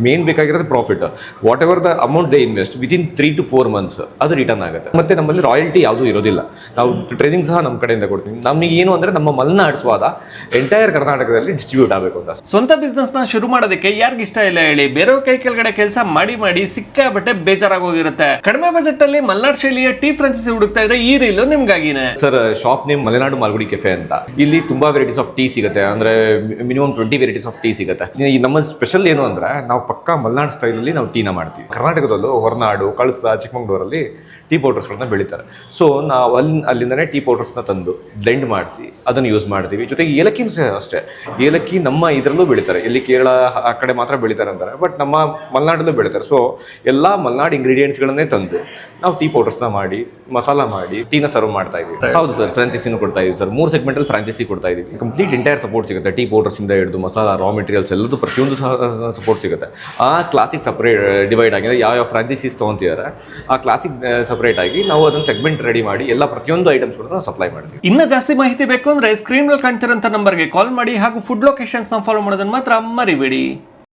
Main ಬೇಕಾಗಿರೋದು profit. What ever the amount they invest within 3 to 4 months ಅದು return ಆಗುತ್ತೆ. ಮತ್ತೆ ನಮ್ಮಲ್ಲಿ ರಾಯಲ್ಟಿ ಯಾವುದೂ ಇರೋದಿಲ್ಲ. ನಾವು ಟ್ರೈನಿಂಗ್ ಸಹ ನಮ್ಮ ಕಡೆಯಿಂದ ಕೊಡ್ತೀವಿ. ನಮಗೆ ಏನು ಅಂದ್ರೆ ನಮ್ಮ ಮಲೆನಾಡು ಸ್ವಾದ ಎಂಟೈರ್ ಕರ್ನಾಟಕದಲ್ಲಿ ಡಿಸ್ಟ್ರಿಬ್ಯೂಟ್ ಆಗಬೇಕು ಅಂತ. ಸ್ವಂತ ಬಿಸ್ನೆಸ್ ನ ಶುರು ಮಾಡೋದಕ್ಕೆ ಯಾರಿಗ ಇಷ್ಟ ಇಲ್ಲ ಹೇಳಿ? ಬೇರೆಯವ್ರ ಕೈ ಕೆಳಗಡೆ ಕೆಲಸ ಮಾಡಿ ಮಾಡಿ ಸಿಕ್ಕಾಬಟ್ಟೆ ಬೇಜಾರಾಗೋಗಿರುತ್ತೆ. ಕಡಿಮೆ ಬಜೆಟ್ ಅಲ್ಲಿ ಮಲೆನಾಡು ಶೈಲಿಯ ಟೀ ಫ್ರಾಂಚೈಸಿ ಹುಡುಕ್ತಾ ಇದ್ರೆ ಈ ರೀಲು ನಿಮ್ಗಾಗಿನೇ. Sir, shop name Malenadu Malgudi cafe ಅಂತ. ಇಲ್ಲಿ ತುಂಬಾ ವೆರೈಟೀಸ್ ಆಫ್ ಟೀ ಸಿಗುತ್ತೆ. ಅಂದ್ರೆ ಮಿನಿಮಮ್ 20 ವೆರೈಟೀಸ್ ಆಫ್ ಟೀ ಸಿಗುತ್ತೆ. ನಮ್ಮ ಸ್ಪೆಷಲ್ ಏನು ಅಂದ್ರೆ ನಾವು ಪಕ್ಕಾ ಮಲೆನಾಡು ಸ್ಟೈಲ್ ಅಲ್ಲಿ ನಾವು ಟೀನ ಮಾಡ್ತೀವಿ. ಕರ್ನಾಟಕದಲ್ಲೂ ಹೊರನಾಡು, ಕಳಸ, ಚಿಕ್ಕಮಗಳೂರಲ್ಲಿ ಟೀ ಪೌಡರ್ಸ್ಗಳನ್ನ ಬೆಳೀತಾರೆ. ಸೊ ನಾವು ಅಲ್ಲಿಂದನೇ ಟೀ ಪೌಡರ್ಸ್ನ ತಂದು ಬ್ಲೆಂಡ್ ಮಾಡಿಸಿ ಅದನ್ನು ಯೂಸ್ ಮಾಡ್ತೀವಿ. ಜೊತೆಗೆ ಏಲಕ್ಕಿನೂ ಸಹ ಅಷ್ಟೇ. ಏಲಕ್ಕಿ ನಮ್ಮ ಇದರಲ್ಲೂ ಬೆಳೀತಾರೆ. ಇಲ್ಲಿ ಕೇರಳ ಆ ಕಡೆ ಮಾತ್ರ ಬೆಳೀತಾರೆ ಅಂತಾರೆ, ಬಟ್ ನಮ್ಮ ಮಲೆನಾಡಲ್ಲೂ ಬೆಳೀತಾರೆ. ಸೊ ಎಲ್ಲ ಮಲೆನಾಡು ಇಂಗ್ರೀಡಿಯೆಂಟ್ಸ್ಗಳನ್ನೇ ತಂದು ನಾವು ಟೀ ಪೌಡರ್ಸ್ನ ಮಾಡಿ ಮಸಾಲ ಮಾಡಿ ಟೀನ ಸರ್ವ್ ಮಾಡ್ತಾ ಇದೀವಿ. ಹೌದು ಸರ್, ಫ್ರಾಂಚೈಸಿನೂ ಕೊಡ್ತಾ ಇದೀವಿ ಸರ್. 3 ಸೆಗ್ಮೆಂಟಲ್ಲಿ ಫ್ರಾಂಚೈಸಿ ಕೊಡ್ತಾ ಇದೀವಿ. ಕಂಪ್ಲೀಟ್ ಎಂಟೈರ್ ಸಪೋರ್ಟ್ ಸಿಗುತ್ತೆ. ಟೀ ಪೌಡರ್ಸ್ ಇಂದ ಹಿಡಿದು ಮಸಾಲ, ರಾ ಮೆಟೀರಿಯಲ್ಸ್ ಎಲ್ಲದೂ ಪ್ರತಿಯೊಂದು ಸಹ ಸಪೋರ್ಟ್ ಸಿಗುತ್ತೆ. ಆ ಕ್ಲಾಸಿಗೆ ಸಪ್ರೇಟ್ ಡಿವೈಡ್ ಆಗಿದೆ. ಯಾವ ಫ್ರಾಂಚೈಸೀಸ್ ತೊಗೊತಿದ್ದಾರೆ ಆ ಕ್ಲಾಸಿಗೆ ಸಪ್ರೇಟ್ ಆಗಿ ನಾವು ಅದನ್ನು ಸೆಗ್ಮೆಂಟ್ ರೆಡಿ ಮಾಡಿ ಎಲ್ಲ ಪ್ರತಿಯೊಂದು ಐಟಮ್ಸ್ ಕೂಡ ಸಪ್ಲೈ ಮಾಡ್ತೀವಿ. ಇನ್ನ ಜಾಸ್ತಿ ಮಾಹಿತಿ ಬೇಕು ಅಂದ್ರೆ ಸ್ಕ್ರೀನ್ ಮೇಲೆ ಕಾಣ್ತಿರೋಂಥ ನಂಬರ್ಗೆ ಕಾಲ್ ಮಾಡಿ ಹಾಗೂ ಫುಡ್ ಲೊಕೇಶನ್ಸ್ ನ ಫಾಲೋ ಮಾಡೋದನ್ನ ಮಾತ್ರ ಮರಿಬೇಡಿ.